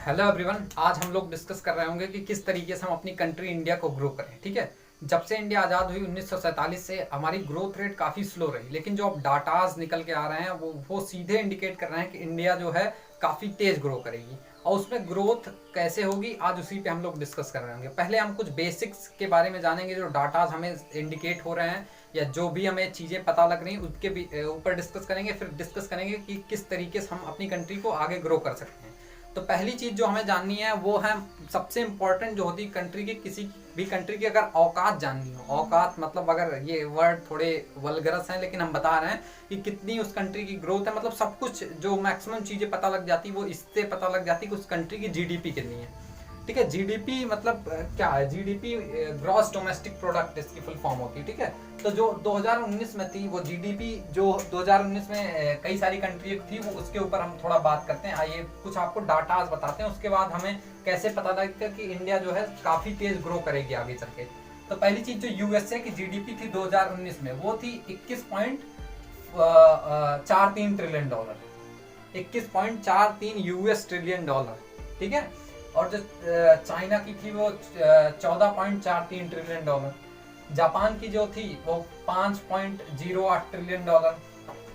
Hello everyone, आज हम लोग डिस्कस कर रहे होंगे कि किस तरीके से हम अपनी कंट्री इंडिया को ग्रो करें। ठीक है, जब से इंडिया आज़ाद हुई 1947 से हमारी ग्रोथ रेट काफ़ी स्लो रही, लेकिन जो अब डाटाज निकल के आ रहे हैं वो सीधे इंडिकेट कर रहे हैं कि इंडिया जो है काफ़ी तेज़ ग्रो करेगी। और उसमें ग्रोथ कैसे होगी, आज उसी पे हम लोग डिस्कस कर रहे होंगे। पहले हम कुछ बेसिक्स के बारे में जानेंगे, जो डाटाज हमें इंडिकेट हो रहे हैं या जो भी हमें चीज़ें पता लग रही हैं उसके भी ऊपर डिस्कस करेंगे। फिर डिस्कस करेंगे कि किस तरीके से हम अपनी कंट्री को आगे ग्रो कर सकते हैं। तो पहली चीज़ जो हमें जाननी है वो है सबसे इम्पोर्टेंट जो होती है कंट्री की, किसी भी कंट्री की अगर औकात जाननी हो। औकात मतलब, अगर ये वर्ड थोड़े वल्गरस हैं लेकिन हम बता रहे हैं कि कितनी उस कंट्री की ग्रोथ है, मतलब सब कुछ जो मैक्सिमम चीज़ें पता लग जाती वो इससे पता लग जाती कि उस कंट्री की जीडीपी कितनी है। ठीक है, जीडीपी मतलब क्या है? जीडीपी ग्रॉस डोमेस्टिक प्रोडक्ट इसकी फुल फॉर्म होती है। ठीक है, तो जो 2019 में थी वो जीडीपी जो 2019 में कई सारी कंट्री थी वो, उसके ऊपर हम थोड़ा बात करते हैं। आइए कुछ आपको डाटाज बताते हैं, उसके बाद हमें कैसे पता लगेगा कि इंडिया जो है काफ़ी तेज ग्रो करेगी आगे चल के। तो पहली चीज़ जो यूएसए की जीडीपी थी 2019 में वो थी 21.43 trillion dollar. 21.43 US trillion dollar. ठीक है, और जो चाइना की थी वो 14.43 ट्रिलियन डॉलर। जापान की जो थी वो 5.08 ट्रिलियन डॉलर।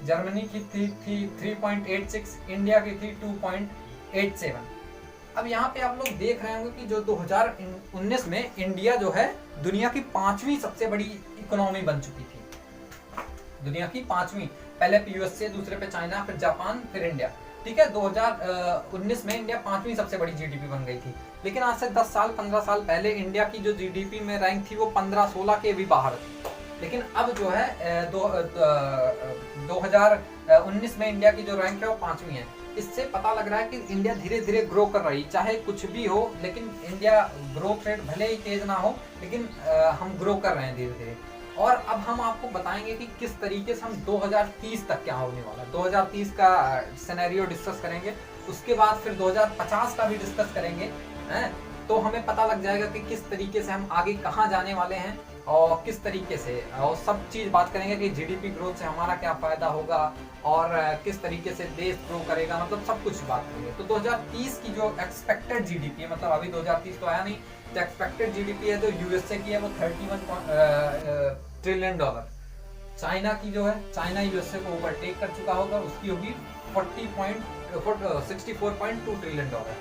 जर्मनी की थी 3.86। इंडिया की थी 2.87। अब यहाँ पे आप लोग देख रहे होंगे कि जो 2019 में इंडिया जो है दुनिया की 5वीं सबसे बड़ी इकोनॉमी बन चुकी थी। दुनिया की 5वीं, पहले यूएसए, दूसरे पे चाइना, फिर जापान, फिर इंडिया। ठीक है, 2019 में इंडिया 5वीं सबसे बड़ी जीडीपी बन गई थी। लेकिन आज से 10 साल 15 साल पहले इंडिया की जो जीडीपी में रैंक थी वो 15-16 के भी बाहर थी। लेकिन अब जो है 2019 में इंडिया की जो रैंक है वो 5वीं है। इससे पता लग रहा है कि इंडिया धीरे धीरे ग्रो कर रही, चाहे कुछ भी हो, लेकिन इंडिया ग्रोथ रेट भले ही तेज ना हो, लेकिन हम ग्रो कर रहे हैं धीरे धीरे। और अब हम आपको बताएंगे कि किस तरीके से हम 2030 तक क्या होने वाला है। 2030 का सिनेरियो डिस्कस करेंगे, उसके बाद फिर 2050 का भी डिस्कस करेंगे हैं। तो हमें पता लग जाएगा कि किस तरीके से हम आगे कहाँ जाने वाले हैं और किस तरीके से, और सब चीज़ बात करेंगे कि जीडीपी ग्रोथ से हमारा क्या फ़ायदा होगा और किस तरीके से देश ग्रो करेगा, मतलब सब कुछ बात करेंगे। तो 2030 की जो एक्सपेक्टेड जीडीपी है, मतलब अभी 2030 तो आया नहीं, जो एक्सपेक्टेड जीडीपी है जो यूएसए की है वो 31 ट्रिलियन डॉलर। चाइना की जो है, चाइना यूएसए को ओवरटेक कर चुका होगा, उसकी होगी 64.2 ट्रिलियन डॉलर।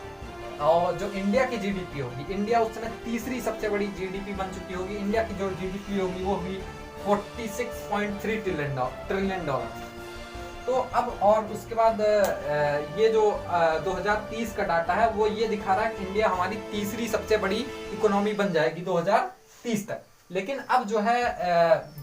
और जो इंडिया की जीडीपी होगी, इंडिया उस समय तीसरी सबसे बड़ी जीडीपी बन चुकी होगी। इंडिया की जो जीडीपी होगी वो होगी 46.3 ट्रिलियन डॉलर। तो अब और उसके बाद ये जो 2030 का डाटा है वो ये दिखा रहा है कि इंडिया हमारी तीसरी सबसे बड़ी इकोनॉमी बन जाएगी 2030 तक। लेकिन अब जो है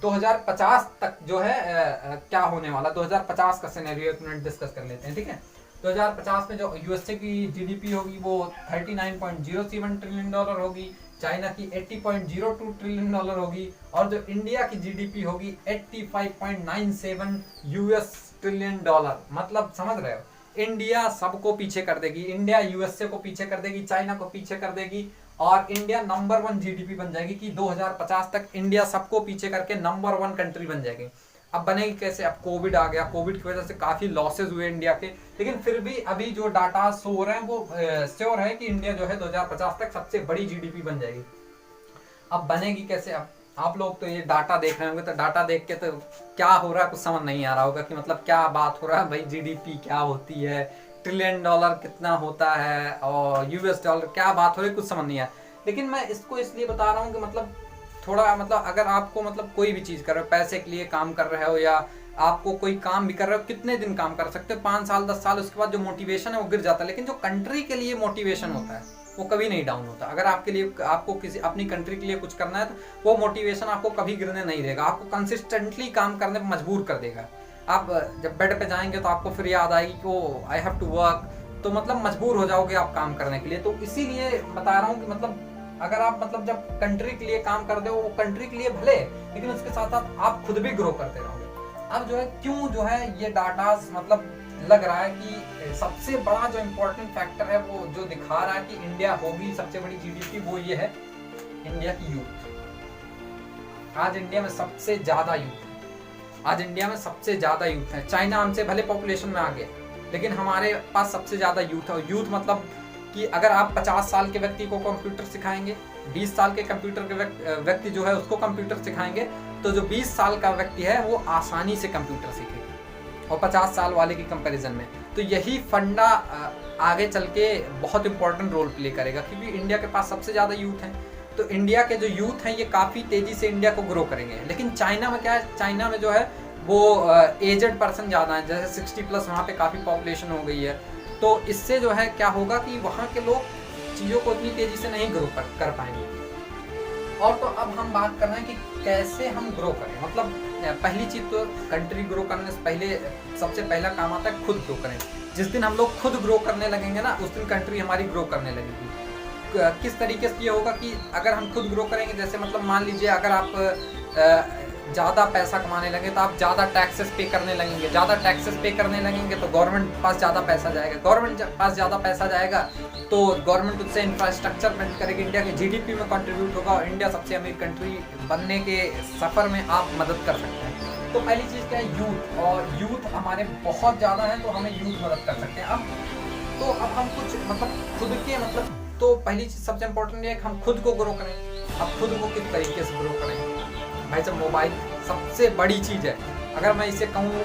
2050 तक जो है क्या होने वाला, 2050 का सिनेरियो डिस्कस कर लेते हैं। ठीक है, 2050 में जो यूएसए की जीडीपी होगी वो 39.07 ट्रिलियन डॉलर होगी, चाइना की 80.02 ट्रिलियन डॉलर होगी, और जो इंडिया की जीडीपी होगी 85.97 यूएस ट्रिलियन डॉलर। मतलब समझ रहे हो, इंडिया सबको पीछे कर देगी। इंडिया यूएसए को पीछे कर देगी, चाइना को पीछे कर देगी, और इंडिया नंबर 1 जीडीपी बन जाएगी कि 2050 तक इंडिया सबको पीछे करके नंबर 1 कंट्री बन जाएगी। अब बनेगी कैसे? अब कोविड आ गया, कोविड की वजह से काफी लॉसेज हुए इंडिया के, लेकिन फिर भी अभी जो डाटा शो हो रहे हैं वो श्योर है कि इंडिया जो है 2050 तक सबसे बड़ी जीडीपी बन जाएगी। अब बनेगी कैसे? अब आप लोग तो ये डाटा देख रहे होंगे, तो डाटा देख के तो क्या हो रहा है कुछ समझ नहीं आ रहा होगा कि मतलब क्या बात हो रहा है भाई, जीडीपी क्या होती है, ट्रिलियन डॉलर कितना होता है, और यूएस डॉलर क्या बात हो रही है, कुछ समझ नहीं आया। लेकिन मैं इसको इसलिए बता रहा हूँ कि मतलब थोड़ा, मतलब अगर आपको मतलब कोई भी चीज़ कर रहे हो, पैसे के लिए काम कर रहे हो या आपको कोई काम भी कर रहे हो, कितने दिन काम कर सकते हो? 5 साल 10 साल, उसके बाद जो मोटिवेशन है वो गिर जाता है। लेकिन जो कंट्री के लिए मोटिवेशन होता है वो कभी नहीं डाउन होता। अगर आपके लिए, आपको किसी अपनी कंट्री के लिए कुछ करना है तो वो मोटिवेशन आपको कभी गिरने नहीं देगा, आपको कंसिस्टेंटली काम करने पर मजबूर कर देगा। आप जब बेड पे जाएंगे तो आपको फिर याद आएगी कि ओ आई हैव टू वर्क, तो मतलब मजबूर हो जाओगे आप काम करने के लिए। तो इसीलिए बता रहा हूँ कि मतलब अगर आप मतलब जब कंट्री के लिए काम करते हो, वो कंट्री के लिए भले, लेकिन उसके साथ साथ आप खुद भी ग्रो करते रहोगे। अब जो है क्यों जो है ये डाटा मतलब लग रहा है कि सबसे बड़ा जो इम्पोर्टेंट फैक्टर है वो जो दिखा रहा है कि इंडिया होगी सबसे बड़ी जीडीपी, वो ये है इंडिया की यूथ। आज इंडिया में सबसे ज्यादा यूथ है, आज इंडिया में सबसे ज्यादा यूथ है। चाइना हमसे भले पॉपुलेशन में आ गया, लेकिन हमारे पास सबसे ज्यादा यूथ है। यूथ मतलब कि अगर आप 50 साल के व्यक्ति को कंप्यूटर सिखाएंगे, 20 साल के कंप्यूटर के व्यक्ति जो है उसको कंप्यूटर सिखाएंगे, तो जो 20 साल का व्यक्ति है वो आसानी से कंप्यूटर सीखेगा और 50 साल वाले की कंपैरिजन में। तो यही फंडा आगे चल के बहुत इंपॉर्टेंट रोल प्ले करेगा, क्योंकि इंडिया के पास सबसे ज़्यादा यूथ हैं। तो इंडिया के जो यूथ हैं ये काफ़ी तेज़ी से इंडिया को ग्रो करेंगे। लेकिन चाइना में क्या है, चाइना में जो है वो एजड पर्सन ज़्यादा हैं, जैसे 60+ वहाँ पे काफ़ी पॉपुलेशन हो गई है। तो इससे जो है क्या होगा कि वहाँ के लोग चीज़ों को इतनी तेज़ी से नहीं ग्रो कर पाएंगे। और तो अब हम बात कर रहे हैं कि कैसे हम ग्रो करें। मतलब पहली चीज़ तो कंट्री ग्रो करने से पहले सबसे पहला काम आता है खुद ग्रो करें। जिस दिन हम लोग खुद ग्रो करने लगेंगे ना, उस दिन कंट्री हमारी ग्रो करने लगेगी। किस तरीके से ये होगा कि अगर हम खुद ग्रो करेंगे, जैसे मतलब मान लीजिए अगर आप ज़्यादा पैसा कमाने लगे तो आप ज़्यादा टैक्सेस पे करने लगेंगे। ज़्यादा टैक्सेस पे करने लगेंगे तो गवर्नमेंट पास ज़्यादा पैसा जाएगा। गवर्नमेंट पास ज़्यादा पैसा जाएगा तो गवर्नमेंट उससे इंफ्रास्ट्रक्चर बिल्ड करेगी, इंडिया के जीडीपी में कंट्रीब्यूट होगा और इंडिया सबसे अमीर कंट्री बनने के सफ़र में आप मदद कर सकते हैं। तो पहली चीज़ क्या है, यूथ। और यूथ हमारे बहुत ज़्यादा है तो हमें यूथ मदद कर सकते हैं। अब हम कुछ मतलब खुद के मतलब, तो पहली चीज़ सबसे इम्पोर्टेंट है कि हम खुद को ग्रो करें। अब खुद को किस तरीके से ग्रो करें भाई साहब, मोबाइल सबसे बड़ी चीज़ है। अगर मैं इसे कहूँ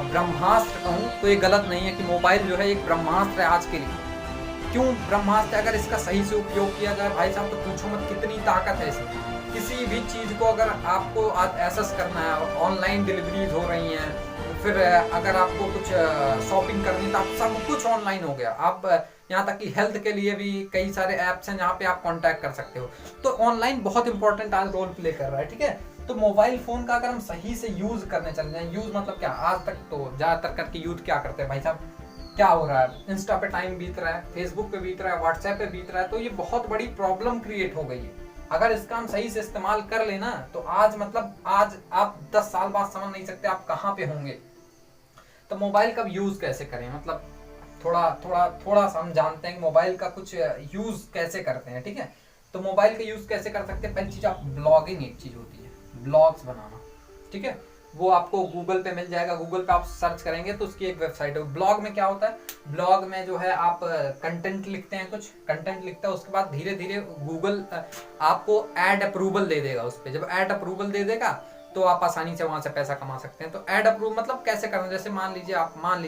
ब्रह्मास्त्र कहूँ तो ये गलत नहीं है कि मोबाइल जो है एक ब्रह्मास्त्र है आज के लिए। क्यों ब्रह्मास्त्र? अगर इसका सही से उपयोग किया जाए भाई साहब तो पूछो मत कितनी ताकत है इसमें। किसी भी चीज़ को अगर आपको आज एक्सेस करना है, ऑनलाइन डिलीवरीज हो रही हैं, फिर अगर आपको कुछ शॉपिंग करनी है तो आप सब कुछ ऑनलाइन हो गया। आप यहाँ तक कि हेल्थ के लिए भी कई सारे ऐप्स हैं जहाँ पे आप कांटेक्ट कर सकते हो। तो ऑनलाइन बहुत इंपॉर्टेंट आज रोल प्ले कर रहा है, ठीक है। तो मोबाइल फ़ोन का अगर हम सही से यूज़ करने चल जाएं, यूज़ मतलब क्या, आज तक तो ज़्यादातर करके यूथ क्या करते हैं भाई साहब, क्या हो रहा है, इंस्टा पे टाइम बीत रहा है, फेसबुक पे बीत रहा है, व्हाट्सएप पे बीत रहा है। तो ये बहुत बड़ी प्रॉब्लम क्रिएट हो गई है। अगर इसका हम सही से इस्तेमाल कर लेना तो आज मतलब आज आप 10 साल बाद समझ नहीं सकते आप कहाँ पे होंगे। तो मोबाइल का यूज़ कैसे करें, मतलब थोड़ा सा हम जानते हैं कि मोबाइल का कुछ यूज़ कैसे करते हैं, ठीक है। तो मोबाइल का यूज़ कैसे कर सकते हैं, पहली चीज़ आप ब्लॉगिंग एक चीज़ होती है, ब्लॉग्स बनाना, ठीक है। वो आपको गूगल पे मिल जाएगा, गूगल पे आप सर्च करेंगे तो उसकी एक वेबसाइट है। ब्लॉग में क्या होता है, ब्लॉग में जो है आप कंटेंट लिखते हैं, कुछ कंटेंट लिखता है, उसके बाद धीरे धीरे गूगल आपको ऐड अप्रूवल दे देगा उस पर। जब ऐड अप्रूवल दे देगा तो आप आसानी से वहाँ से पैसा कमा सकते हैं। तो ऐड अप्रूव मतलब कैसे करना, जैसे मान लीजिए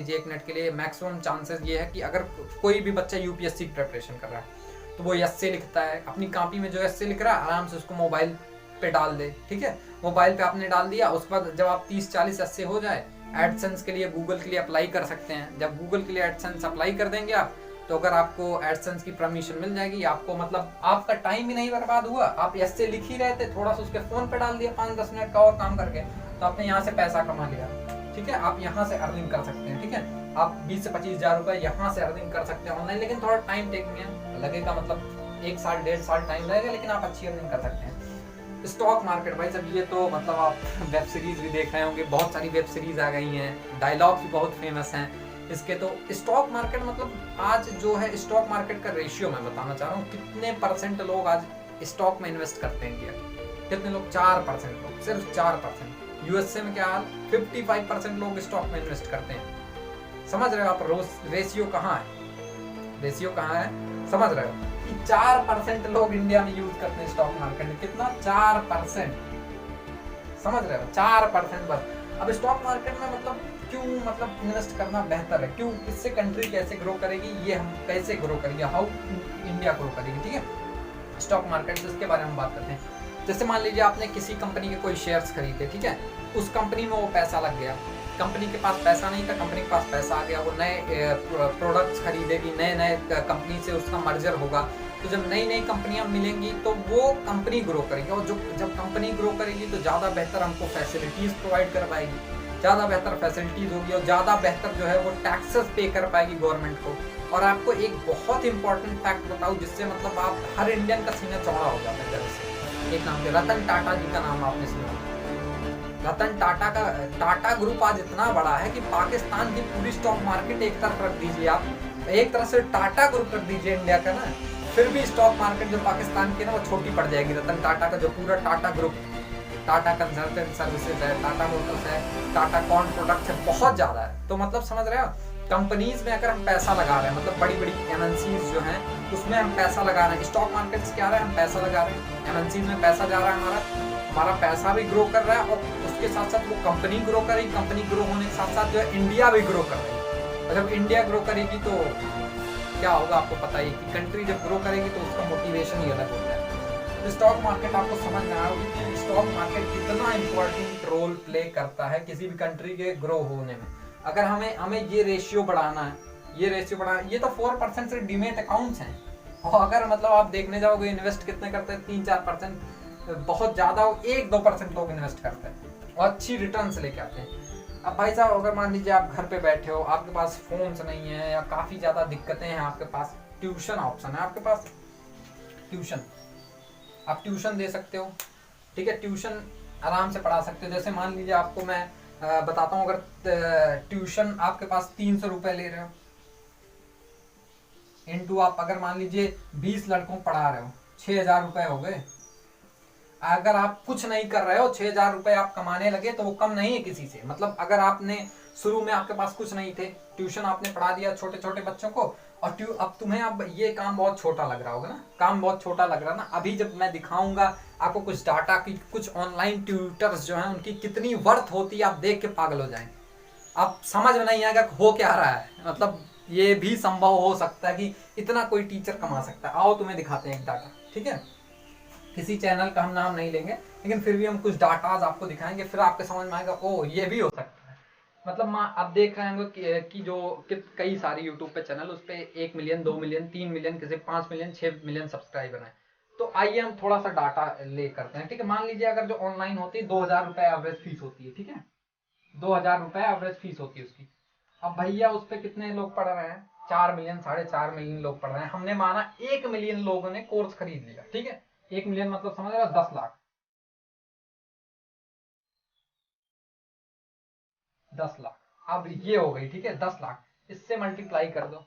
1 मिनट के लिए मैक्सिमम चांसेस ये है कि अगर कोई भी बच्चा यूपीएससी की प्रिपरेशन कर रहा है तो वो एस्से लिखता है, अपनी कॉपी में जो एस्से लिख रहा है आराम से उसको मोबाइल पे डाल दे, ठीक है। मोबाइल पे आपने डाल दिया, उसके बाद जब आप 30-40 एस्से हो जाए, एडसेंस के लिए गूगल के लिए अप्लाई कर सकते हैं। जब गूगल के लिए एडसेंस अप्लाई कर देंगे आप, तो अगर आपको एडसेंस की परमिशन मिल जाएगी, आपको मतलब आपका टाइम भी नहीं बर्बाद हुआ, आप एस्से लिख ही रहे थे, थोड़ा सा उसके फोन पे डाल दिया 5-10 मिनट का और काम करके, तो आपने यहाँ से पैसा कमा लिया, ठीक है। आप यहाँ से अर्निंग कर सकते हैं, ठीक है। आप 20 से 25 हज़ार रुपये यहाँ से अर्निंग कर सकते हैं ऑनलाइन, लेकिन थोड़ा टाइम टेकिंग लगेगा, मतलब 1 साल 1.5 साल टाइम लगेगा, लेकिन आप अच्छी अर्निंग कर सकते हैं। स्टॉक मार्केट भाई साहब, ये तो मतलब आप वेब सीरीज भी देख रहे होंगे, बहुत सारी वेब सीरीज आ गई हैं, डायलॉग्स भी बहुत फेमस हैं इसके। तो स्टॉक मार्केट मतलब आज जो है स्टॉक मार्केट का रेशियो मैं बताना चाह रहा हूँ, कितने % लोग आज स्टॉक में इन्वेस्ट करते हैं इंडिया, कितने लोग, 4% लोग, सिर्फ 4%। यूएसए में क्या हाल, 55% लोग स्टॉक में इन्वेस्ट करते हैं। समझ रहे हो आप रेशियो कहाँ है, रेशियो कहाँ है, समझ रहे हो कि 4% लोग इंडिया में यूज करते हैं स्टॉक मार्केट में, कितना, 4%, समझ रहे हो, 4% बस। अब स्टॉक मार्केट में मतलब क्यों, मतलब इन्वेस्ट करना बेहतर है, क्यों, इससे कंट्री कैसे ग्रो करेगी, ये हम कैसे ग्रो करेंगे, हाउ इंडिया ग्रो करेगी, ठीक है। स्टॉक मार्केट से इसके बारे में बात करते हैं। जैसे मान लीजिए आपने किसी कंपनी के कोई शेयर्स खरीदे, ठीक है, उस कंपनी में वो पैसा लग गया, कंपनी के पास पैसा नहीं था, कंपनी के पास पैसा आ गया, वो नए प्रोडक्ट्स खरीदेगी, नए कंपनी से उसका मर्जर होगा। तो जब नई कंपनियां मिलेंगी तो वो कंपनी ग्रो करेगी, और जब कंपनी ग्रो करेगी तो ज़्यादा बेहतर हमको फैसिलिटीज़ प्रोवाइड कर पाएगी, ज़्यादा बेहतर फैसिलिटीज़ होगी और ज़्यादा बेहतर जो है वो टैक्सेस पे कर पाएगी गवर्नमेंट को। और आपको एक बहुत इंपॉर्टेंट फैक्ट बताऊँ जिससे मतलब आप हर इंडियन का सीना चौड़ा हो जाता है तरह से। एक नाम है रतन टाटा जी का नाम आपने सुना, रतन टाटा का टाटा ग्रुप आज इतना बड़ा है कि पाकिस्तान की पूरी स्टॉक मार्केट एक तरफ रख दीजिए आप, एक तरह से टाटा ग्रुप रख दीजिए इंडिया का ना, फिर भी स्टॉक मार्केट जो पाकिस्तान की ना वो छोटी पड़ जाएगी। रतन टाटा का जो पूरा Tata group, Tata consultant services है, टाटा मोटर्स है, टाटा कॉर्न प्रोडक्ट्स है, बहुत ज़्यादा है। तो मतलब समझ रहे हो, कंपनीज में अगर हम पैसा लगा रहे हैं, मतलब बड़ी बड़ी एमएनसीज जो हैं उसमें हम पैसा लगा रहे हैं, स्टॉक मार्केट से क्या रहे हैं, हम पैसा लगा रहे हैं, एमएनसीज में पैसा जा रहा है, हमारा पैसा भी ग्रो कर रहा है और उसके साथ साथ वो कंपनी ग्रो करेगी, कंपनी ग्रो होने के साथ साथ जो है इंडिया भी ग्रो कर रही है। और जब इंडिया ग्रो करेगी तो क्या होगा आपको पता ही कि कंट्री जब ग्रो करेगी तो उसका मोटिवेशन ही अलग होता है। तो स्टॉक मार्केट आपको समझ में आया होगा कि स्टॉक मार्केट कितना इंपॉर्टेंट रोल प्ले करता है किसी भी कंट्री के ग्रो होने में। अगर हमें ये रेशियो बढ़ाना है, ये तो 4% से डीमेट अकाउंट्स हैं, और अगर मतलब आप देखने जाओगे इन्वेस्ट कितने करते हैं, 3-4%, बहुत ज्यादा 1-2% लोग इन्वेस्ट करते हैं और अच्छी रिटर्न से लेके आते हैं। अब भाई साहब अगर मान लीजिए आप घर पे बैठे हो, आपके पास फोन्स नहीं है या काफी ज्यादा दिक्कतें हैं, आपके पास ट्यूशन ऑप्शन है, आपके पास ट्यूशन, आप ट्यूशन दे सकते हो, ठीक है, ट्यूशन आराम से पढ़ा सकते हो। जैसे मान लीजिए आपको मैं बताता हूँ, अगर ट्यूशन आपके पास 300 रुपए ले रहे हो, इनटू आप अगर मान लीजिए 20 लड़कों को पढ़ा रहे हो, 6,000 रुपए हो गए। अगर आप कुछ नहीं कर रहे हो, 6,000 रुपए आप कमाने लगे तो वो कम नहीं है किसी से। मतलब अगर आपने शुरू में आपके पास कुछ नहीं थे, ट्यूशन आपने पढ़ा दिया छोटे छोटे बच्चों को, और अब तुम्हें अब ये काम बहुत छोटा लग रहा होगा ना, काम बहुत छोटा लग रहा ना। अभी जब मैं दिखाऊंगा आपको कुछ डाटा की, कुछ ऑनलाइन ट्यूटर्स जो हैं उनकी कितनी वर्थ होती है, आप देख के पागल हो जाएंगे। आप समझ में नहीं आएगा हो क्या रहा है, मतलब ये भी संभव हो सकता है कि इतना कोई टीचर कमा सकता है। आओ तुम्हें दिखाते हैं एक डाटा, ठीक है, किसी चैनल का हम नाम नहीं लेंगे, लेकिन फिर भी हम कुछ डाटाज आपको दिखाएंगे, फिर आपके समझ में आएगा ओ ये भी हो सकता है। मतलब आप देख रहे होंगे कि जो कई सारे यूट्यूब पे चैनल, उस पे 1 मिलियन, 2 मिलियन, 3 मिलियन, किसी 5 मिलियन, 6 मिलियन सब्सक्राइबर हैं। तो आइए हम थोड़ा सा डाटा ले करते हैं, ठीक है। मान लीजिए अगर जो ऑनलाइन होती है 2,000 रुपए एवरेज फीस होती है, ठीक है, 2,000 रुपए एवरेज फीस होती है उसकी। अब भैया उस पर कितने लोग पढ़ रहे हैं, 4 मिलियन, 4.5 मिलियन लोग पढ़ रहे हैं। हमने माना 1 मिलियन लोगों ने कोर्स खरीद लिया, ठीक है, 1 मिलियन मतलब समझ रहे हो 10 लाख, 10 लाख। अब ये हो गई, ठीक है, 10 लाख, इससे मल्टीप्लाई कर दो,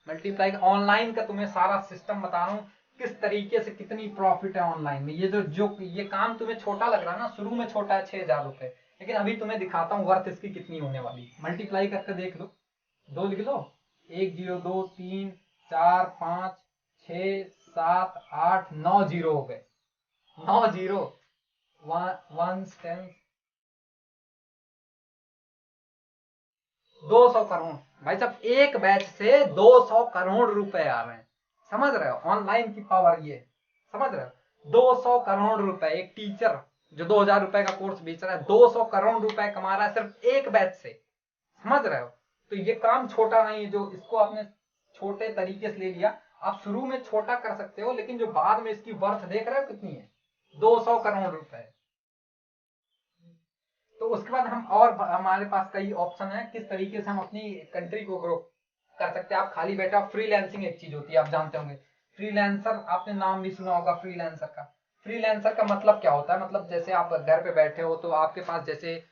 मल्टीप्लाई ऑनलाइन का तुम्हें सारा सिस्टम बता रहा हूँ किस तरीके से कितनी प्रॉफिट है ऑनलाइन में। ये जो ये काम तुम्हें छोटा लग रहा है ना, शुरू में छोटा है 6,000 रुपए, लेकिन अभी तुम्हें दिखाता हूँ वर्थ इसकी कितनी होने वाली। मल्टीप्लाई करके देख लो, 2 लिख लो, 1 0 2 3 4 5 6 7 8 9 जीरो हो गए, 9 जीरो, 1 10, 200 करोड़। भाई साहब एक बैच से 200 करोड़ रुपए आ रहे हैं, समझ रहे हो ऑनलाइन की पावर, ये समझ रहे हो, 200 करोड़ रुपए। एक टीचर जो 2,000 रुपए का कोर्स बेच रहा है 200 करोड़ रुपए कमा रहा है सिर्फ एक बैच से, समझ रहे हो। तो ये काम छोटा नहीं है, जो इसको आपने छोटे तरीके से ले लिया। आप शुरू में छोटा कर सकते हो, लेकिन जो बाद में इसकी वर्थ देख रहे हो कितनी है, 200 करोड़ रुपए। तो उसके बाद हम और हमारे पास कई ऑप्शन है किस तरीके से हम अपनी कंट्री को ग्रो कर सकते हैं। आप खाली बैठा, फ्रीलांसिंग एक चीज होती है, आप जानते होंगे फ्रीलांसर, आपने नाम भी सुना होगा फ्रीलांसर का। फ्रीलांसर का मतलब क्या होता है, मतलब जैसे आप घर पे बैठे हो तो आपके पास जैसे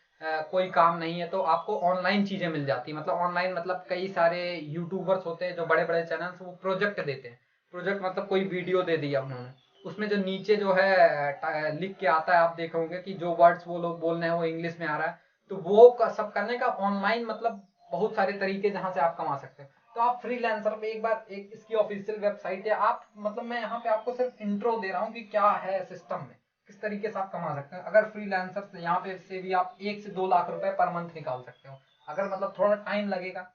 कोई काम नहीं है तो आपको ऑनलाइन चीजें मिल जाती है। मतलब ऑनलाइन मतलब कई सारे यूट्यूबर्स होते हैं जो बड़े बड़े चैनल, वो प्रोजेक्ट देते हैं। प्रोजेक्ट मतलब कोई वीडियो दे दिया उन्होंने, उसमें जो नीचे जो है लिख के आता है, आप देखोगे कि जो वर्ड्स वो लोग बोल रहे हैं वो इंग्लिश में आ रहा है। तो वो सब करने का ऑनलाइन मतलब बहुत सारे तरीके जहां से आप कमा सकते हैं। तो आप फ्रीलांसर पे एक बार, एक इसकी ऑफिशियल वेबसाइट है, आप मतलब मैं यहाँ पे आपको सिर्फ इंट्रो दे रहा हूँ कि क्या है सिस्टम में, किस तरीके से आप कमा सकते हैं। अगर फ्रीलांसर से यहाँ पे से भी आप 1 से 2 लाख रुपए पर मंथ निकाल सकते हो। अगर मतलब थोड़ा टाइम लगेगा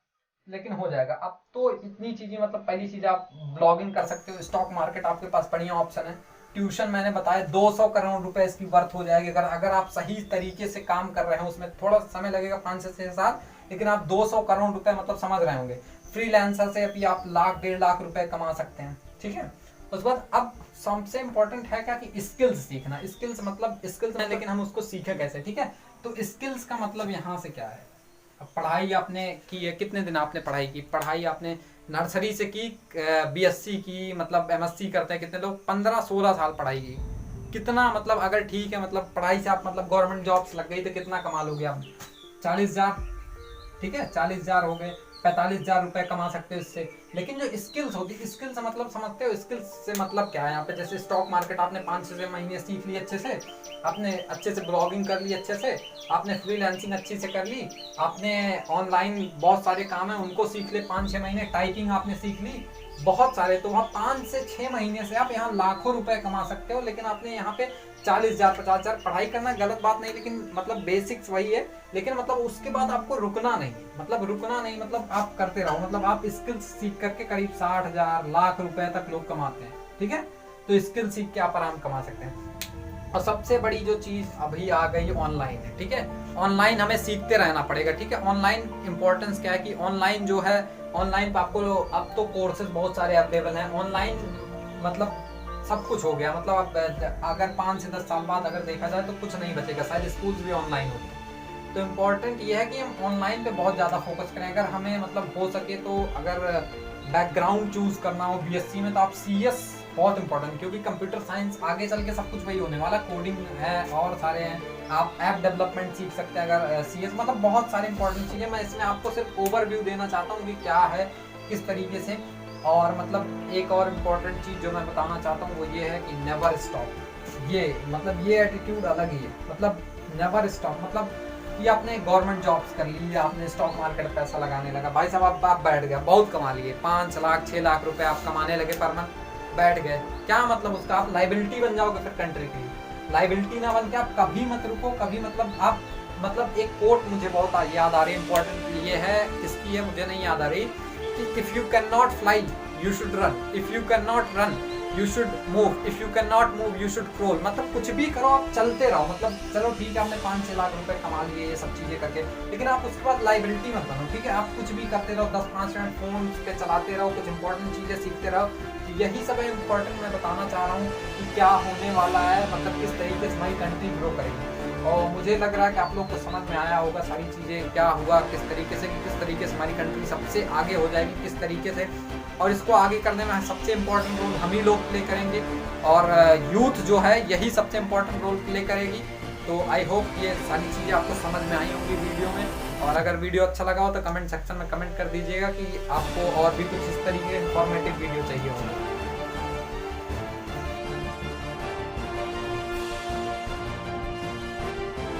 लेकिन हो जाएगा। अब तो इतनी चीजें, मतलब पहली चीज आप ब्लॉगिंग कर सकते हो, स्टॉक मार्केट आपके पास बढ़िया ऑप्शन है, ट्यूशन मैंने बताया 200 करोड़ रुपए इसकी वर्थ हो जाएगी। अगर आप सही तरीके से काम कर रहे हैं, उसमें थोड़ा समय लगेगा 5 से 6 साल, लेकिन आप 200 करोड़ रुपए मतलब समझ रहे होंगे। फ्रीलांसर से अभी आप लाख 1.5 लाख रुपए कमा सकते हैं, ठीक है। उसके बाद अब सबसे इंपॉर्टेंट है क्या कि स्किल्स सीखना। स्किल्स मतलब स्किल्स है, लेकिन हम उसको सीखें कैसे, ठीक है। तो स्किल्स का मतलब यहाँ से क्या है, पढ़ाई आपने की है, कितने दिन आपने पढ़ाई की, पढ़ाई आपने नर्सरी से की, बीएससी की, मतलब एमएससी करते हैं कितने लोग, 15-16 साल पढ़ाई की। कितना मतलब अगर ठीक है, मतलब पढ़ाई से आप मतलब गवर्नमेंट जॉब्स लग गई तो कितना कमा लोगे आप, 40,000, ठीक है, 40,000 हो गए। 45,000 रुपए कमा सकते हो इससे। लेकिन जो स्किल्स होती है, स्किल्स मतलब समझते हो, स्किल्स से मतलब क्या है यहाँ पे, जैसे स्टॉक मार्केट आपने 5-6 महीने सीख ली अच्छे से, आपने अच्छे से ब्लॉगिंग कर ली अच्छे से, आपने फ्रीलांसिंग अच्छे से कर ली, आपने ऑनलाइन बहुत सारे काम है उनको सीख ले 5-6 महीने, टाइपिंग आपने सीख ली बहुत सारे, तो वहाँ 5 से 6 महीने से आप यहाँ लाखों रुपए कमा सकते हो। लेकिन आपने यहाँ पे 40,000 50,000, पढ़ाई करना गलत बात नहीं, लेकिन मतलब बेसिक्स वही है, लेकिन मतलब उसके बाद आपको रुकना नहीं, मतलब रुकना नहीं, मतलब आप करते रहो, मतलब आप स्किल्स सीख करके करीब 60,000 लाख रुपए तक लोग कमाते हैं, ठीक है। तो स्किल सीख के आप आराम कमा सकते हैं। और सबसे बड़ी जो चीज अभी आ गई ऑनलाइन है, ठीक है। ऑनलाइन हमें सीखते रहना पड़ेगा, ठीक है। ऑनलाइन इंपॉर्टेंस क्या है कि ऑनलाइन जो है, ऑनलाइन पे आपको अब तो कोर्सेज बहुत सारे अवेलेबल हैं ऑनलाइन, मतलब सब कुछ हो गया, मतलब अब अगर 5 से 10 साल बाद अगर देखा जाए तो कुछ नहीं बचेगा, शायद स्कूल भी ऑनलाइन होते। तो इम्पोर्टेंट ये है कि हम ऑनलाइन पे बहुत ज़्यादा फोकस करें। अगर हमें मतलब हो सके तो अगर बैकग्राउंड चूज करना हो बीएससी में, तो आप सीएस बहुत इंपॉर्टेंट, क्योंकि कंप्यूटर साइंस आगे चल के सब कुछ वही होने वाला, कोडिंग है और सारे हैं, आप ऐप डेवलपमेंट सीख सकते हैं अगर सीएस, मतलब बहुत सारे इंपॉर्टेंट चीज़ें। मैं इसमें आपको सिर्फ ओवरव्यू देना चाहता हूँ कि क्या है किस तरीके से। और मतलब एक और इम्पोर्टेंट चीज़ जो मैं बताना चाहता हूँ वो ये है कि नेवर स्टॉप। ये मतलब ये एटीट्यूड अलग ही है, मतलब नेवर स्टॉप, मतलब कि आपने गवर्नमेंट जॉब्स कर ली, आपने स्टॉक मार्केट में पैसा लगाने लगा, भाई साहब आप बैठ गया, बहुत कमा लिए, 5 लाख 6 लाख रुपए आप कमाने लगे पर मंथ, बैठ गए, क्या मतलब उसका? आप लाइबिलिटी बन जाओगे फिर कंट्री की। लाइबिलिटी ना बन के आप कभी मत रुको, कभी मतलब आप, मतलब एक कोट मुझे बहुत याद आ रही है, इंपॉर्टेंट ये है, किसकी है मुझे नहीं याद आ रही, कि if you can not fly you should run, if you can not run you should move, if you can not move you should crawl. मतलब कुछ भी करो, आप चलते रहो, मतलब चलो ठीक है आपने 5-6 लाख रुपए कमा लिए ये सब चीजें करके, लेकिन आप उसके बाद लाइबिलिटी मत बनो, ठीक है। आप कुछ भी करते रहो, 10-5 मिनट फोन पे चलाते रहो, कुछ इंपॉर्टेंट चीजें सीखते रहो। यही सब इम्पोर्टेंट मैं बताना चाह रहा हूँ कि क्या होने वाला है, मतलब किस तरीके से हमारी कंट्री ग्रो करेगी। और मुझे लग रहा है कि आप लोग को समझ में आया होगा सारी चीज़ें, क्या हुआ किस तरीके से, कि किस तरीके से हमारी कंट्री सबसे आगे हो जाएगी, किस तरीके से। और इसको आगे करने में सबसे इम्पोर्टेंट रोल हम ही लोग प्ले करेंगे, और यूथ जो है यही सबसे इम्पोर्टेंट रोल प्ले करेगी। तो आई होप ये सारी चीज़ें आपको समझ में आई होंगी वीडियो में। और अगर वीडियो अच्छा लगा हो तो कमेंट सेक्शन में कमेंट कर दीजिएगा कि आपको और भी कुछ इस तरीके इन्फॉर्मेटिव वीडियो चाहिए हो।